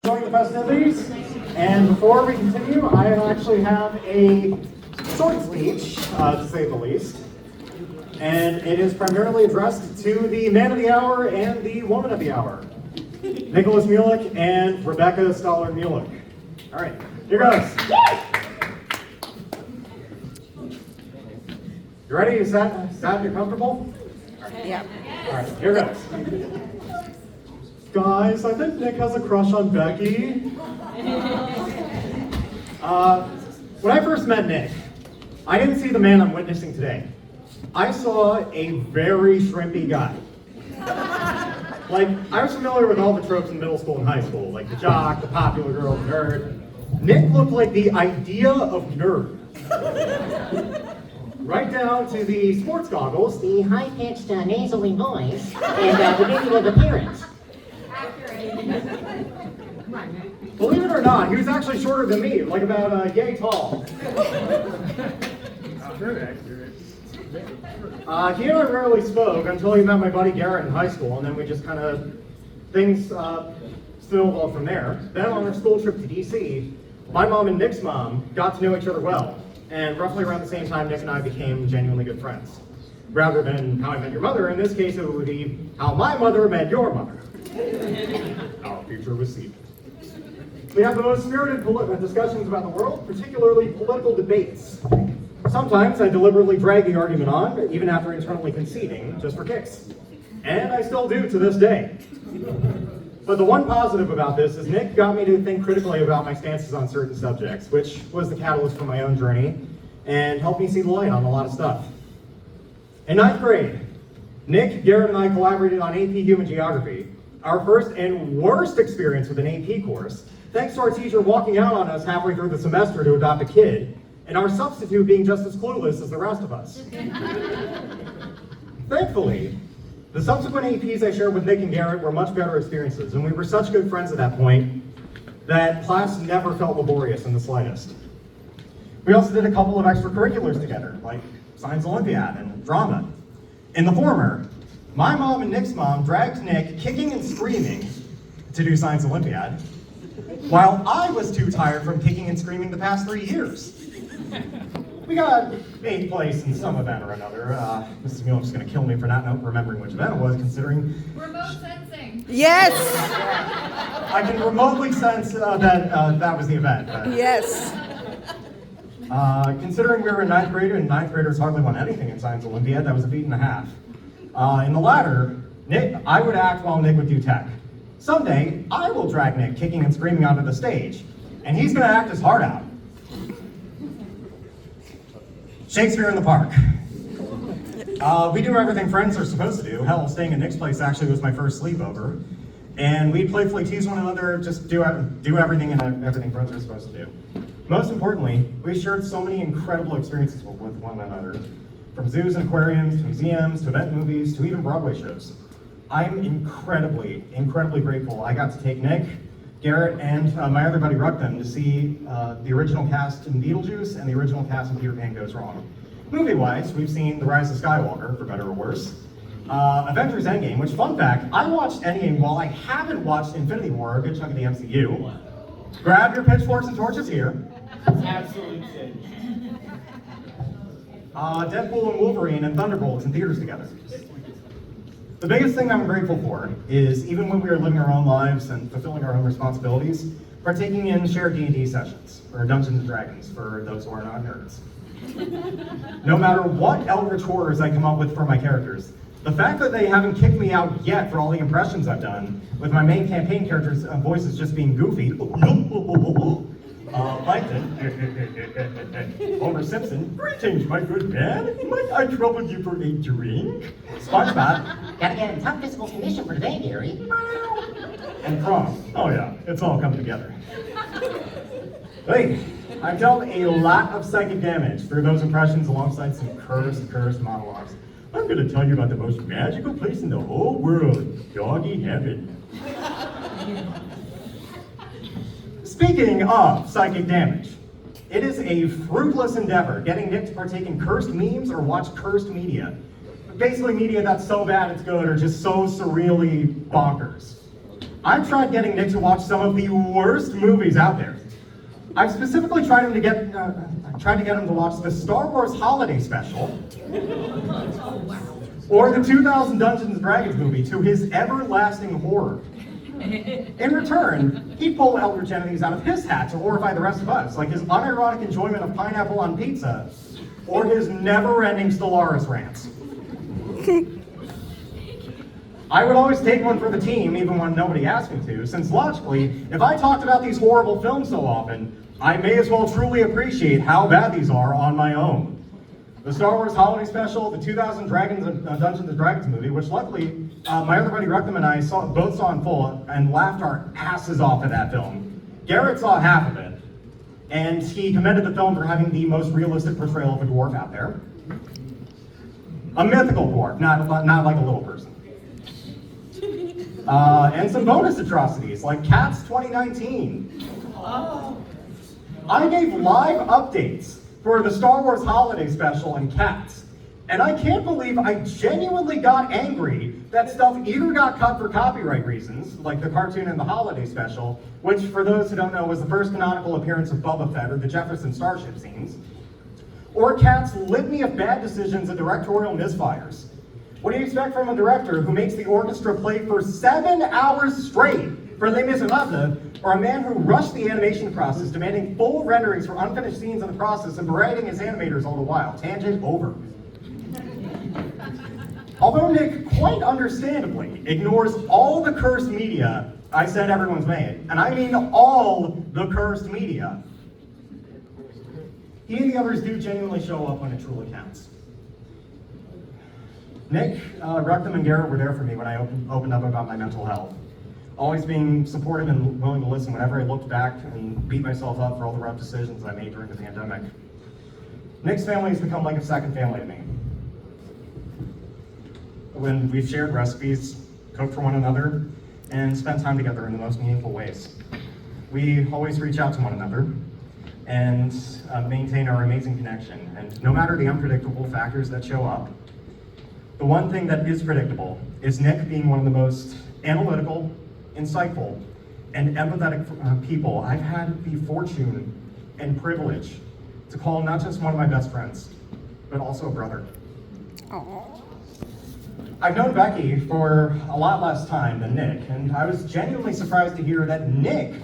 Enjoying the festivities, and before we continue, I actually have a short speech, to say the least, and it is primarily addressed to the man of the hour and the woman of the hour, Nicholas Mulick and Rebecca Stoller-Mulick. All right, here goes. You ready? You sat? You're comfortable? Yeah. All right, here goes. Guys, I think Nick has a crush on Becky. When I first met Nick, I didn't see the man I'm witnessing today. I saw a very shrimpy guy. Like, I was familiar with all the tropes in middle school and high school, like the jock, the popular girl, the nerd. Nick looked like the idea of nerd. Right down to the sports goggles, the high-pitched nasally voice, and the ridiculous appearance. Believe it or not, he was actually shorter than me, like about yay tall. He and I rarely spoke until he met my buddy Garrett in high school, and then we just kind of, things snowballed from there. Then on our school trip to DC, my mom and Nick's mom got to know each other well, and roughly around the same time, Nick and I became genuinely good friends. Rather than how I met your mother, in this case it would be how my mother met your mother. Our future was seeded. We have the most spirited discussions about the world, particularly political debates. Sometimes I deliberately drag the argument on, even after internally conceding, just for kicks. And I still do to this day. But the one positive about this is Nick got me to think critically about my stances on certain subjects, which was the catalyst for my own journey, and helped me see the light on a lot of stuff. In 9th grade, Nick, Garrett, and I collaborated on AP Human Geography, our first and worst experience with an AP course, thanks to our teacher walking out on us halfway through the semester to adopt a kid, and our substitute being just as clueless as the rest of us. Thankfully, the subsequent APs I shared with Nick and Garrett were much better experiences, and we were such good friends at that point that class never felt laborious in the slightest. We also did a couple of extracurriculars together, like Science Olympiad and drama. In the former, my mom and Nick's mom dragged Nick kicking and screaming to do Science Olympiad, while I was too tired from kicking and screaming the past 3 years. We got 8th place in some event or another. Mrs. Mulick's gonna kill me for not remembering which event it was, considering... Remote sensing. Yes. I can remotely sense that that was the event. Yes. Considering we were in 9th grade, and 9th graders hardly won anything in Science Olympiad, that was a feat and a half. In the latter, I would act while Nick would do tech. Someday, I will drag Nick kicking and screaming onto the stage, and he's gonna act his heart out. Shakespeare in the Park. We do everything friends are supposed to do. Hell, staying at Nick's place actually was my first sleepover. And we playfully tease one another, just do everything and everything friends are supposed to do. Most importantly, we shared so many incredible experiences with one another. From zoos and aquariums, to museums, to event movies, to even Broadway shows. I'm incredibly, incredibly grateful I got to take Nick, Garrett, and my other buddy Ruckman to see the original cast in Beetlejuice and the original cast in Peter Pan Goes Wrong. Movie-wise, we've seen The Rise of Skywalker, for better or worse. Avengers Endgame, which, fun fact, I watched Endgame while I haven't watched Infinity War, a good chunk of the MCU. Grab your pitchforks and torches here. Absolute sin. Deadpool and Wolverine and Thunderbolts in theaters together. The biggest thing I'm grateful for is, even when we are living our own lives and fulfilling our own responsibilities, partaking in shared D&D sessions, or Dungeons & Dragons, for those who are not nerds. No matter what eldritch horrors I come up with for my characters, the fact that they haven't kicked me out yet for all the impressions I've done, with my main campaign character's voices just being goofy, Plankton, Homer Simpson, greetings, my good man. Might I trouble you for a drink? SpongeBob, gotta get in tough physical condition for today, Gary. And Kronk, oh yeah, it's all come together. Hey, I've dealt a lot of psychic damage through those impressions alongside some cursed monologues. I'm gonna tell you about the most magical place in the whole world, doggy heaven. Speaking of psychic damage, it is a fruitless endeavor getting Nick to partake in cursed memes or watch cursed media. Basically media that's so bad it's good or just so surreally bonkers. I've tried getting Nick to watch some of the worst movies out there. I've specifically tried to get him to watch the Star Wars Holiday Special, or the 2000 Dungeons and Dragons movie, to his everlasting horror. In return, he'd pull Eldritch enemies out of his hat to horrify the rest of us, like his unironic enjoyment of pineapple on pizza, or his never-ending Stellaris rants. I would always take one for the team, even when nobody asked me to, since logically, if I talked about these horrible films so often, I may as well truly appreciate how bad these are on my own. The Star Wars Holiday Special, the 2000 Dungeons and Dragons movie, which luckily my other buddy Rectum and I both saw in full and laughed our asses off at that film. Garrett saw half of it, and he commended the film for having the most realistic portrayal of a dwarf out there. A mythical dwarf, not like a little person. And some bonus atrocities, like Cats 2019. I gave live updates for the Star Wars Holiday Special and Cats, and I can't believe I genuinely got angry that stuff either got cut for copyright reasons, like the cartoon and the Holiday Special, which, for those who don't know, was the first canonical appearance of Boba Fett or the Jefferson Starship scenes, or Cats' litany of bad decisions and directorial misfires. What do you expect from a director who makes the orchestra play for 7 hours straight for Les Miserables, or a man who rushed the animation process, demanding full renderings for unfinished scenes in the process and berating his animators all the while? Tangent over. Although Nick, quite understandably, ignores all the cursed media I said everyone's made, and I mean all the cursed media, he and the others do genuinely show up when it truly counts. Nick, Rectum, and Garrett were there for me when I opened up about my mental health, always being supportive and willing to listen whenever I looked back and beat myself up for all the rough decisions I made during the pandemic. Nick's family has become like a second family to me. When we've shared recipes, cooked for one another, and spent time together in the most meaningful ways. We always reach out to one another and maintain our amazing connection. And no matter the unpredictable factors that show up, the one thing that is predictable is Nick being one of the most analytical, insightful, and empathetic people I've had the fortune and privilege to call not just one of my best friends, but also a brother. Aww. I've known Becky for a lot less time than Nick, and I was genuinely surprised to hear that Nick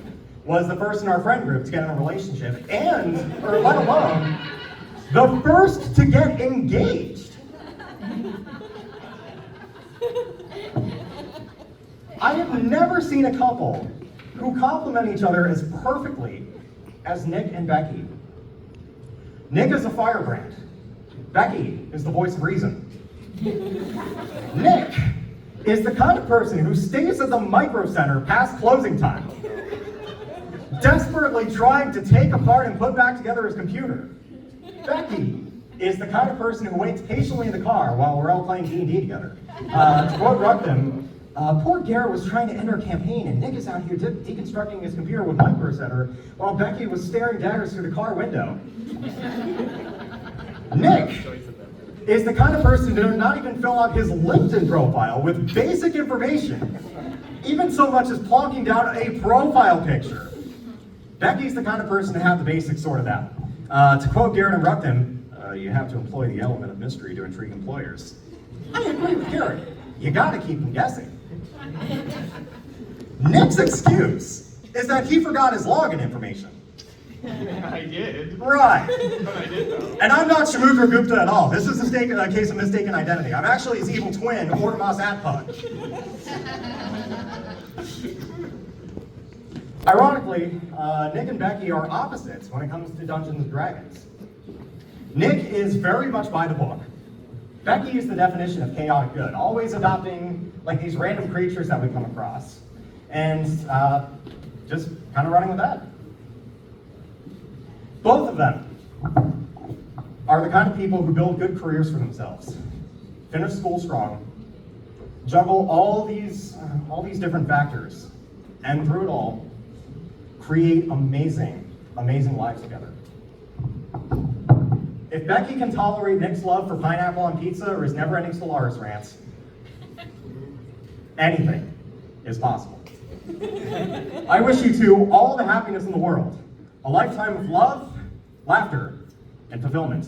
was the first in our friend group to get in a relationship, or let alone, the first to get engaged. I have never seen a couple who complement each other as perfectly as Nick and Becky. Nick is a firebrand. Becky is the voice of reason. Nick is the kind of person who stays at the Micro Center past closing time, desperately trying to take apart and put back together his computer. Becky is the kind of person who waits patiently in the car while we're all playing D&D together. To quote Ruckman, poor Garrett was trying to end our campaign, and Nick is out here deconstructing his computer with Micro Center, while Becky was staring daggers through the car window. Nick is the kind of person to not even fill out his LinkedIn profile with basic information, even so much as plonking down a profile picture. Becky's the kind of person to have the basics sorted out. To quote Garrett and Ruckman, you have to employ the element of mystery to intrigue employers. I agree with Garrett. You gotta keep them guessing. Nick's excuse is that he forgot his login information. I did. Right. But I did though. And I'm not Shamukra Gupta at all. This is a case of mistaken identity. I'm actually his evil twin, Ortimas Atpug. Ironically, Nick and Becky are opposites when it comes to Dungeons and Dragons. Nick is very much by the book. Becky is the definition of chaotic good, always adopting like these random creatures that we come across, and just kind of running with that. Both of them are the kind of people who build good careers for themselves, finish school strong, juggle all these different factors, and through it all, create amazing, amazing lives together. If Becky can tolerate Nick's love for pineapple on pizza or his never-ending Stellaris rants, anything is possible. I wish you two all the happiness in the world. A lifetime of love, laughter, and fulfillment.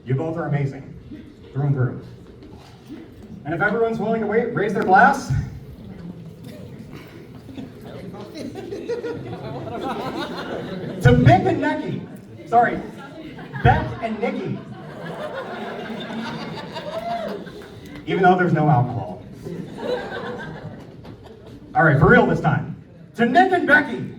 You both are amazing, through and through. And if everyone's willing to raise their glass. To Beck and Nikki. Sorry, Beck and Nikki. Even though there's no alcohol. All right, for real this time. To Nick and Becky.